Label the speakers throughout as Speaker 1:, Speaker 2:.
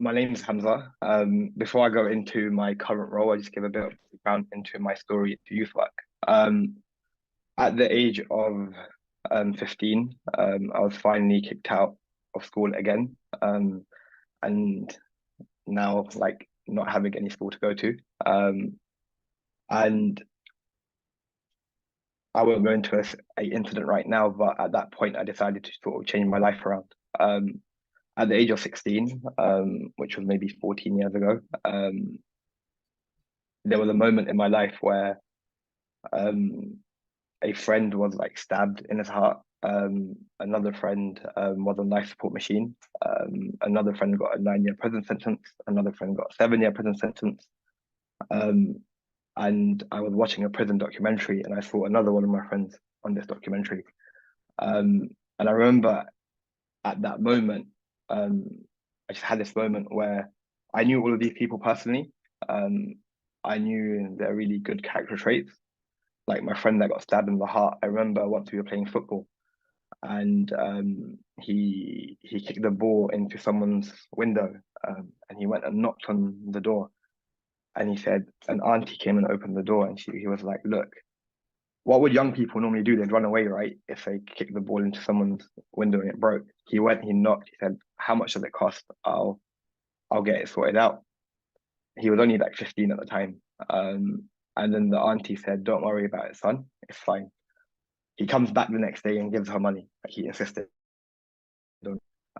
Speaker 1: My name's Hamza. Before I go into my current role, I just give a bit of background into my story to youth work. Um, at the age of 15, I was finally kicked out of school again, and now like not having any school to go to. And I won't go into a incident right now, but at that point, I decided to sort of change my life around. At the age of 16, which was maybe 14 years ago, there was a moment in my life where um, a friend was like stabbed in his heart. Another friend was on life support machine. Another friend got a 9 year prison sentence. Another friend got a 7 year prison sentence. Um, and I was watching a prison documentary, and I saw another one of my friends on this documentary. Um, and I remember at that moment, um, I just had this moment where I knew all of these people personally. Um, I knew their really good character traits. Like my friend that got stabbed in the heart, I remember once we were playing football, and he kicked the ball into someone's window, and he went and knocked on the door, and he said an auntie came and opened the door, and he was like, "Look, what would young people normally do? They'd run away, right? If they kicked the ball into someone's window and it broke." He went, he knocked, he said, "How much does it cost? I'll get it sorted out." He was only like 15 at the time. And then the auntie said, "Don't worry about it, son. It's fine." He comes back the next day and gives her money. Like he insisted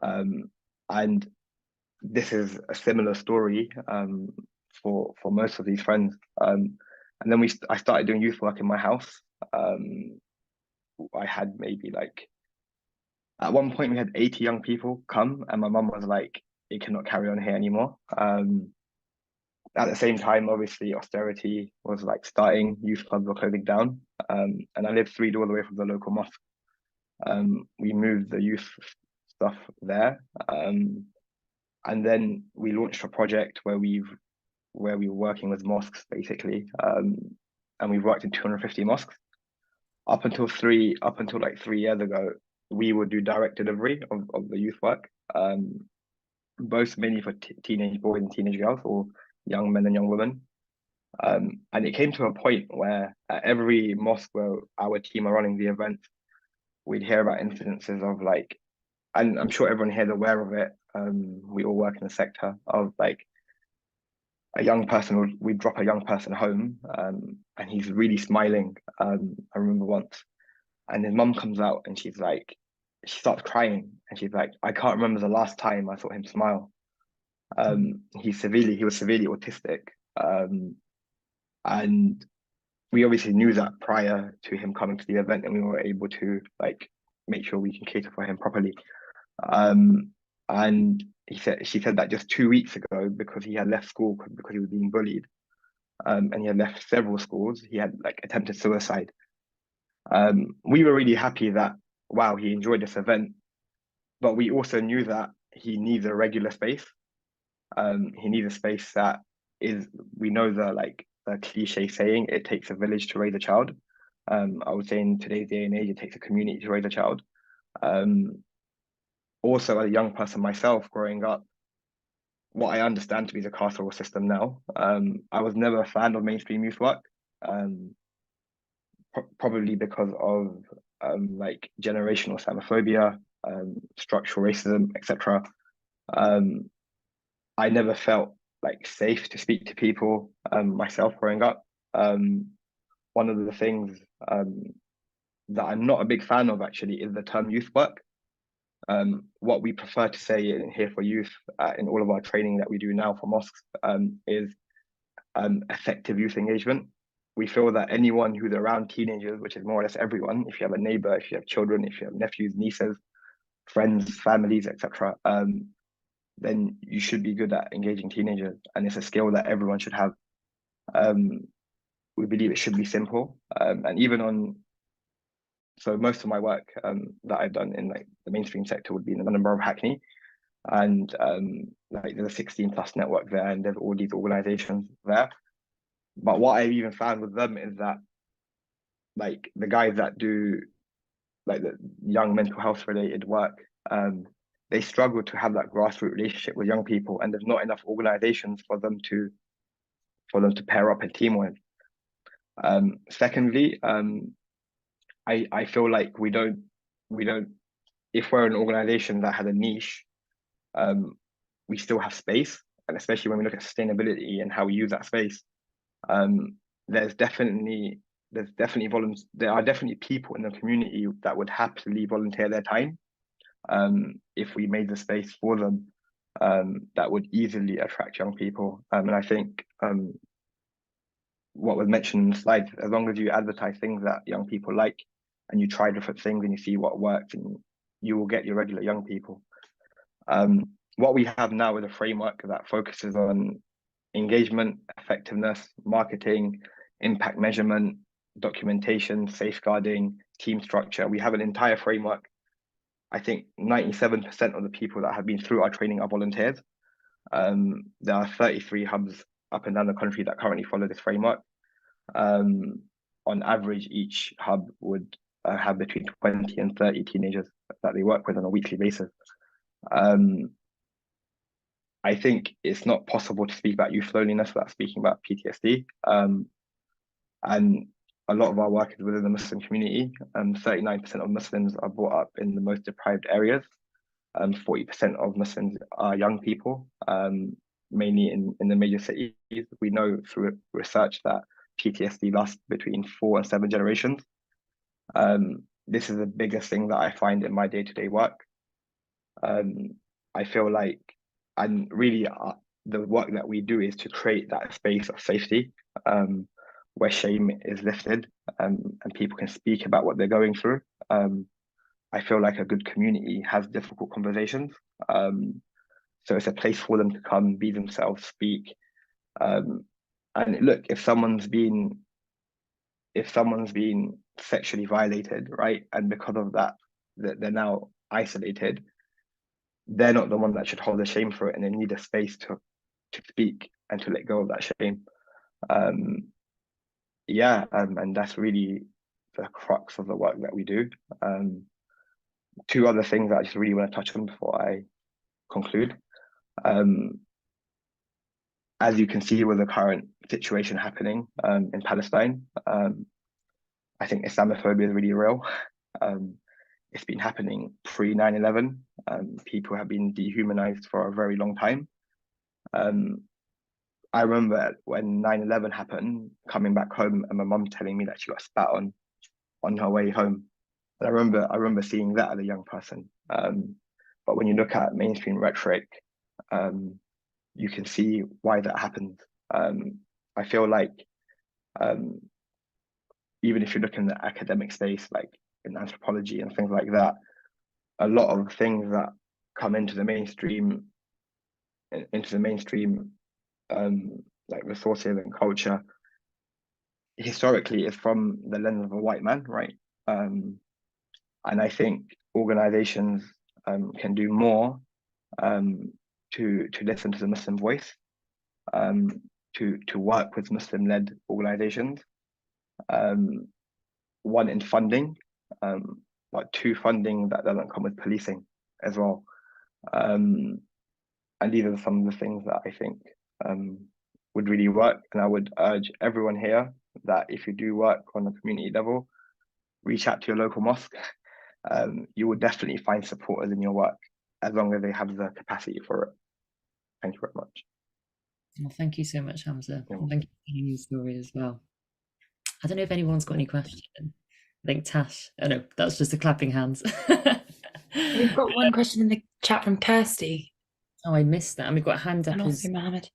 Speaker 1: on. And this is a similar story for most of these friends. And then I started doing youth work in my house. I had maybe like at one point we had 80 young people come, and my mum was like, "It cannot carry on here anymore." At the same time, obviously, austerity was like starting, youth clubs were closing down. And I lived 3 doors away from the local mosque. We moved the youth stuff there. And then we launched a project where we were working with mosques basically. And we've worked in 250 mosques. Up until like 3 years ago, we would do direct delivery of the youth work. Both mainly for teenage boys and teenage girls, or young men and young women. And it came to a point where at every mosque where our team are running the event, we'd hear about incidences of like, and I'm sure everyone here is aware of it. We all work in the sector of like we'd drop a young person home, and he's really smiling. I remember once, and his mum comes out and she starts crying, and she's like, "I can't remember the last time I saw him smile." He was severely autistic. Um, and we obviously knew that prior to him coming to the event, and we were able to like make sure we can cater for him properly. Um, and she said that just 2 weeks ago, because he had left school because he was being bullied, and he had left several schools, he had like attempted suicide. We were really happy that wow, he enjoyed this event, but we also knew that he needs a regular space. He needs a space that is, we know the cliche saying, it takes a village to raise a child. I would say in today's day and age, it takes a community to raise a child. Um, Also, as a young person myself growing up, what I understand to be the carceral system now, I was never a fan of mainstream youth work, um, probably because of like generational Islamophobia, structural racism, etc. Um, I never felt like safe to speak to people myself growing up. Um, One of the things that I'm not a big fan of actually is the term youth work. What we prefer to say in here for youth in all of our training that we do now for mosques is effective youth engagement. We feel that anyone who's around teenagers, which is more or less everyone, if you have a neighbor, if you have children, if you have nephews, nieces, friends, families, etc., then you should be good at engaging teenagers, and it's a skill that everyone should have. Um, we believe it should be simple, and even on so most of my work that I've done in like the mainstream sector would be in the London Borough of Hackney, and like there's a 16 plus network there, and there's all these organizations there. But what I've even found with them is that like the guys that do like the young mental health related work, they struggle to have that grassroots relationship with young people, and there's not enough organizations for them to pair up and team with. Secondly, I feel like we don't if we're an organization that has a niche, we still have space, and especially when we look at sustainability and how we use that space, there's definitely there are definitely people in the community that would happily volunteer their time, if we made the space for them, that would easily attract young people. And I think what was mentioned in the slide, as long as you advertise things that young people like, and you try different things and you see what works, and you will get your regular young people. What we have now is a framework that focuses on engagement, effectiveness, marketing, impact measurement, documentation, safeguarding, team structure. We have an entire framework. I think 97% of the people that have been through our training are volunteers. There are 33 hubs up and down the country that currently follow this framework. On average, each hub would have between 20 and 30 teenagers that they work with on a weekly basis. I think it's not possible to speak about youth loneliness without speaking about PTSD. And a lot of our work is within the Muslim community. 39% of Muslims are brought up in the most deprived areas. 40% of Muslims are young people, mainly in the major cities. We know through research that PTSD lasts between 4 and 7 generations. This is the biggest thing that I find in my day-to-day work. I feel like, and really the work that we do is to create that space of safety, where shame is lifted, and people can speak about what they're going through. I feel like a good community has difficult conversations. So it's a place for them to come, be themselves, speak. And look, if someone's been sexually violated, right, and because of that, they're now isolated, they're not the one that should hold the shame for it, and they need a space to speak and to let go of that shame. And that's really the crux of the work that we do. Two other things that I just really want to touch on before I conclude. As you can see with the current situation happening in Palestine, I think Islamophobia is really real. It's been happening pre 9/11. People have been dehumanized for a very long time. I remember when 9/11 happened, coming back home and my mum telling me that she got spat on her way home. And I remember seeing that as a young person. But when you look at mainstream rhetoric, you can see why that happens. I feel like even if you look in the academic space, like in anthropology and things like that, a lot of things that come into the mainstream, like resources and culture, historically is from the lens of a white man, right? And I think organizations can do more to listen to the Muslim voice, to work with Muslim-led organizations. One, in funding, but two, funding that doesn't come with policing as well. And these are some of the things that I think would really work. And I would urge everyone here that if you do work on a community level, reach out to your local mosque. You will definitely find supporters in your work as long as they have the capacity for it. Thank you very much.
Speaker 2: Well, thank you so much, Hamza. And thank you for telling your story as well. I don't know if anyone's got any questions. I think Tash. Oh no, that's just the clapping hands.
Speaker 3: We've got one question in the chat from Kirsty.
Speaker 2: Oh, I missed that. And we've got a hand up.
Speaker 3: And also Mohammed.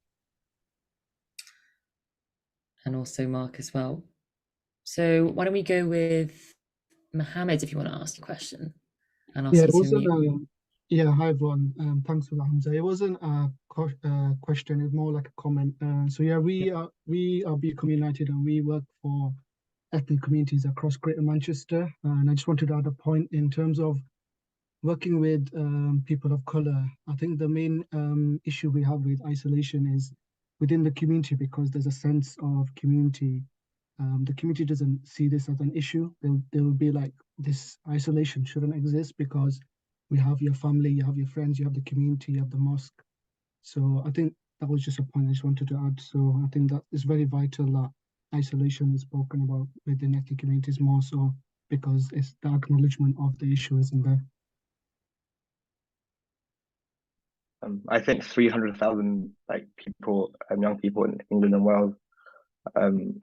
Speaker 2: And also Mark as well. So why don't we go with Mohammed if you want to ask a question? And
Speaker 4: yeah, it wasn't hi everyone. Thanks for that, Hamza. It wasn't a question, it's more like a comment. So yeah, we are Beacom United and we work for ethnic communities across Greater Manchester. And I just wanted to add a point in terms of working with people of colour. I think the main issue we have with isolation is within the community, because there's a sense of community. The community doesn't see this as an issue. They will be like, this isolation shouldn't exist because we have your family, you have your friends, you have the community, you have the mosque. So I think that was just a point I just wanted to add. So I think that it's very vital that isolation is spoken about within ethnic communities more so, because it's the acknowledgement of the issue isn't there.
Speaker 1: I think 300,000 like people, young people in England and Wales.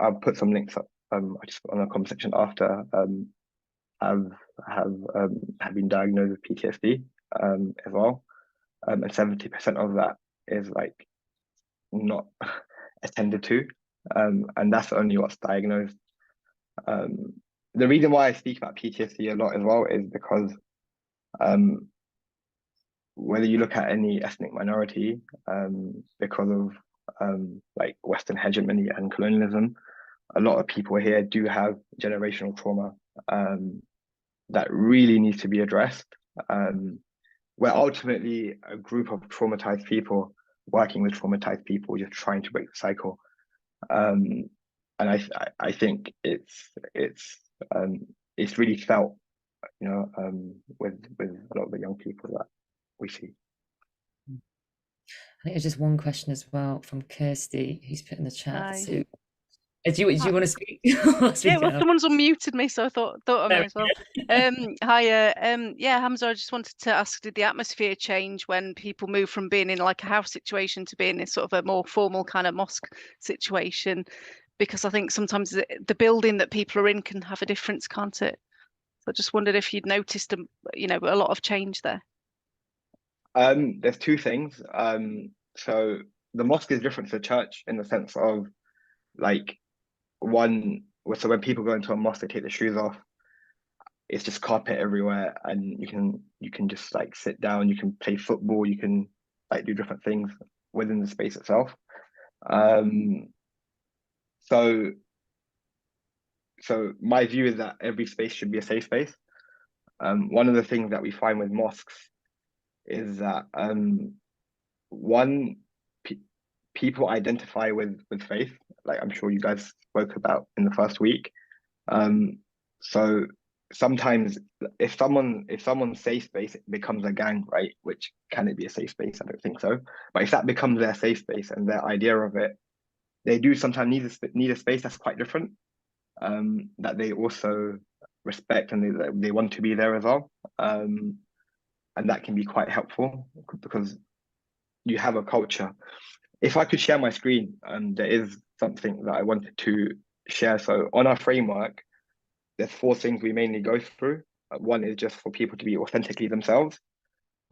Speaker 1: I'll put some links up just on the comment section after. Have been diagnosed with PTSD as well, and 70% of that is like not attended to, and that's only what's diagnosed. The reason why I speak about PTSD a lot as well is because whether you look at any ethnic minority, because of like Western hegemony and colonialism, a lot of people here do have generational trauma that really needs to be addressed. We're ultimately a group of traumatized people working with traumatized people, just trying to break the cycle. And I think it's really felt, you know, with a lot of the young people that we see.
Speaker 2: I think there's just one question as well from Kirsty, who's put in the chat.
Speaker 5: Hi.
Speaker 2: So, do you want to speak?
Speaker 5: Yeah, well, someone's unmuted me, so I thought I may as well. Hiya. Yeah, Hamza, I just wanted to ask, did the atmosphere change when people move from being in like a house situation to being in sort of a more formal kind of mosque situation? Because I think sometimes the building that people are in can have a difference, can't it? So I just wondered if you'd noticed, you know, a lot of change there.
Speaker 1: There's two things. So the mosque is different to the church in the sense of like so when people go into a mosque, they take their shoes off. It's just carpet everywhere, and you can just like sit down, you can play football, you can like do different things within the space itself. So my view is that every space should be a safe space. One of the things that we find with mosques is that people identify with faith, like I'm sure you guys spoke about in the first week. So sometimes if someone's safe space, it becomes a gang, right? Which, can it be a safe space? I don't think so. But if that becomes their safe space and their idea of it, they do sometimes need a space that's quite different, that they also respect, and they want to be there as well. And that can be quite helpful because you have a culture. If I could share my screen, there is something that I wanted to share. So on our framework, there's 4 things we mainly go through. One is just for people to be authentically themselves.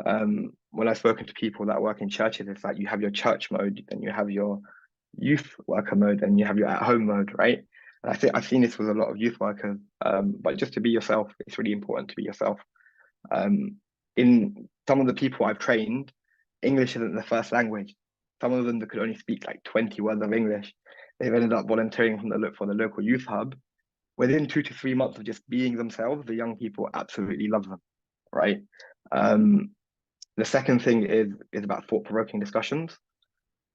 Speaker 1: When I've spoken to people that work in churches, it's like you have your church mode, and you have your youth worker mode, and you have your at-home mode, right? And I think I've seen this with a lot of youth workers, but just to be yourself, it's really important to be yourself. In some of the people I've trained, English isn't their first language. Some of them that could only speak like 20 words of English. They've ended up volunteering for the local youth hub. Within 2 to 3 months of just being themselves, the young people absolutely love them, right? The second thing is about thought-provoking discussions,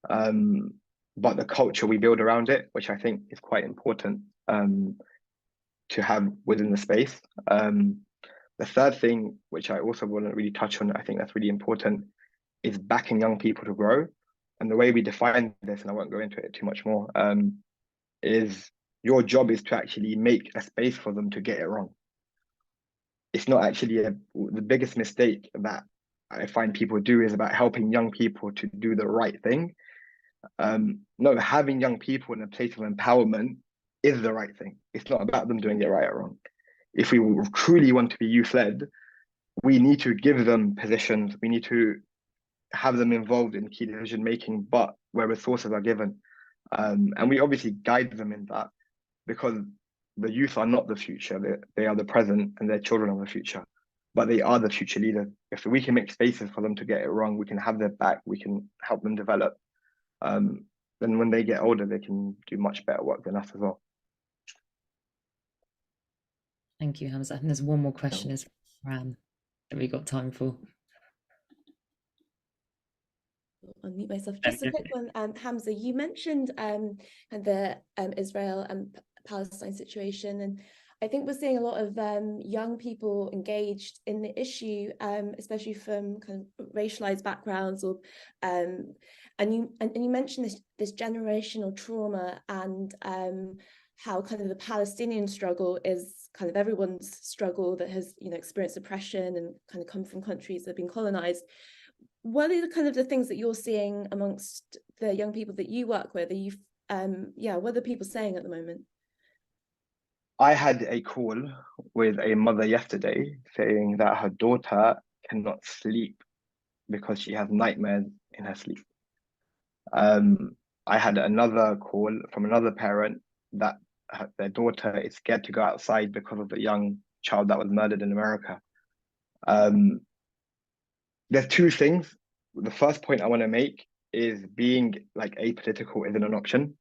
Speaker 1: but the culture we build around it, which I think is quite important to have within the space. The third thing, which I also want to really touch on, I think that's really important, is backing young people to grow. And the way we define this, and I won't go into it too much more, is your job is to actually make a space for them to get it wrong. It's not actually the biggest mistake that I find people do is about helping young people to do the right thing. No, having young people in a place of empowerment is the right thing. It's not about them doing it right or wrong. If we truly want to be youth-led, we need to give them positions. We need to have them involved in key decision making, but where resources are given. And we obviously guide them in that, because the youth are not the future. They are the present, and their children are the future, but they are the future leaders. If we can make spaces for them to get it wrong, we can have their back, we can help them develop. Then when they get older, they can do much better work than us as well.
Speaker 2: Thank you, Hamza. I think there's one more question as Fran that we got time for.
Speaker 6: Unmute myself. Just a quick one, Hamza. You mentioned the Israel and Palestine situation, and I think we're seeing a lot of young people engaged in the issue, especially from kind of racialized backgrounds, or and you mentioned this generational trauma, and how kind of the Palestinian struggle is kind of everyone's struggle that has, you know, experienced oppression and kind of come from countries that have been colonized. What are the kind of the things that you're seeing amongst the young people that you work with? Are you what are people saying at the moment?
Speaker 1: I had a call with a mother yesterday saying that her daughter cannot sleep because she has nightmares in her sleep. I had another call from another parent that their daughter is scared to go outside because of the young child that was murdered in America. There's two things. The first point I want to make is being like apolitical isn't an option.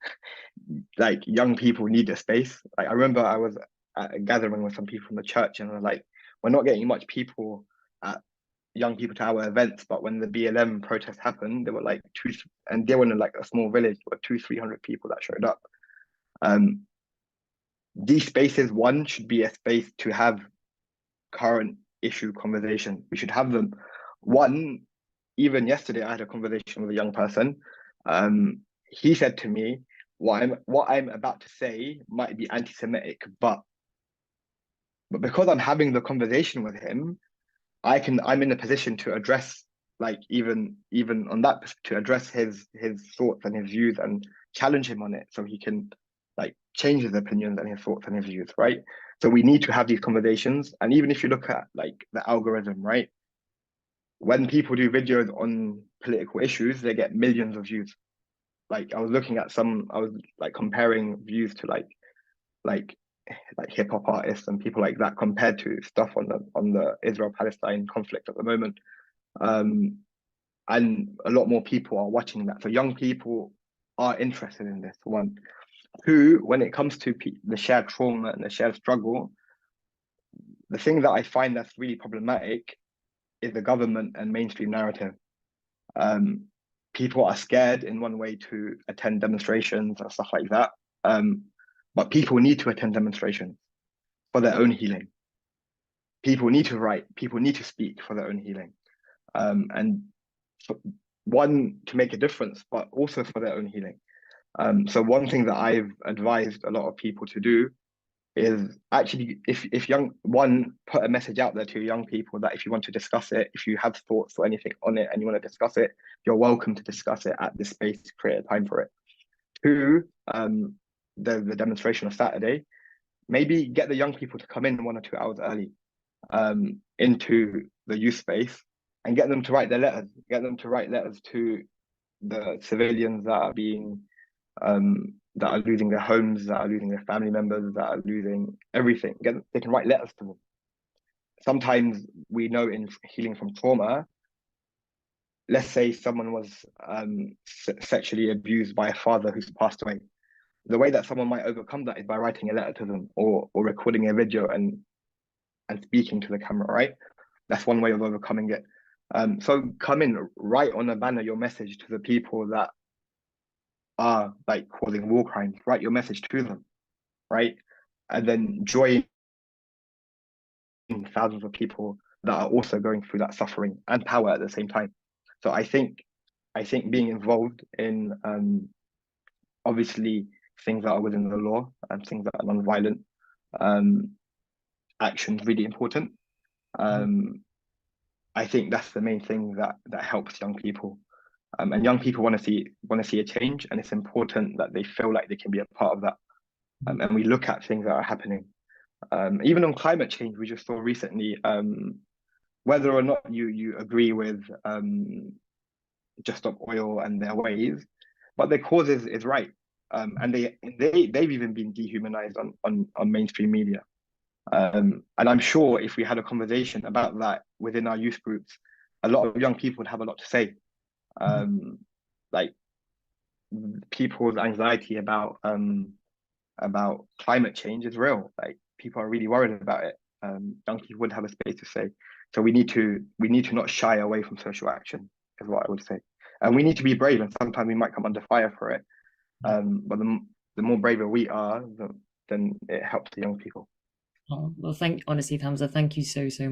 Speaker 1: Like, young people need a space. Like, I remember I was at a gathering with some people from the church, and I was like, we're not getting much people at young people to our events, but when the BLM protests happened, there were like and they were in like a small village, there were 200-300 people that showed up. These spaces, one, should be a space to have current issue conversation. We should have them. One, even yesterday, I had a conversation with a young person. He said to me, what I'm about to say might be anti-Semitic, but because I'm having the conversation with him, I'm in a position to address, like, even on that, to address his thoughts and his views and challenge him on it, so he can like change his opinions and his thoughts and his views, right? So we need to have these conversations. And even if you look at like the algorithm, right, when people do videos on political issues, they get millions of views. Like, I was like comparing views to like hip hop artists and people like that compared to stuff on the Israel-Palestine conflict at the moment. And a lot more people are watching that. So young people are interested in this, one. Two, when it comes to the shared trauma and the shared struggle, the thing that I find that's really problematic is the government and mainstream narrative. People are scared in one way to attend demonstrations and stuff like that. But people need to attend demonstrations for their own healing. People need to write, people need to speak for their own healing. And one, to make a difference, but also for their own healing. So one thing that I've advised a lot of people to do is actually, if put a message out there to young people that if you want to discuss it, if you have thoughts or anything on it and you want to discuss it, you're welcome to discuss it at this space, create a time for it. Two, the demonstration of Saturday, maybe get the young people to come in 1 or 2 hours early into the youth space, and get them to write their letters, to the civilians that are being that are losing their homes, that are losing their family members, that are losing everything. They can write letters to them. Sometimes we know in healing from trauma, let's say someone was sexually abused by a father who's passed away. The way that someone might overcome that is by writing a letter to them, or recording a video and speaking to the camera, right? That's one way of overcoming it. So come in, write on a banner your message to the people that are like causing war crimes. Write your message to them, right? And then join thousands of people that are also going through that suffering and power at the same time. So I think being involved in obviously things that are within the law and things that are non-violent action is really important. I think that's the main thing that helps young people. And young people want to see a change, and it's important that they feel like they can be a part of that. And we look at things that are happening. Even on climate change, we just saw recently, whether or not you agree with Just Stop Oil and their ways, but their cause is right. And they've even been dehumanized on mainstream media. And I'm sure if we had a conversation about that within our youth groups, a lot of young people would have a lot to say. Like, people's anxiety about climate change is real. Like, people are really worried about it. Young people would have a space to say. So we need to not shy away from social action, is what I would say. And we need to be brave, and sometimes we might come under fire for it. But the more braver we are, then it helps the young people.
Speaker 2: Oh, well, honestly, Hamza, thank you so much.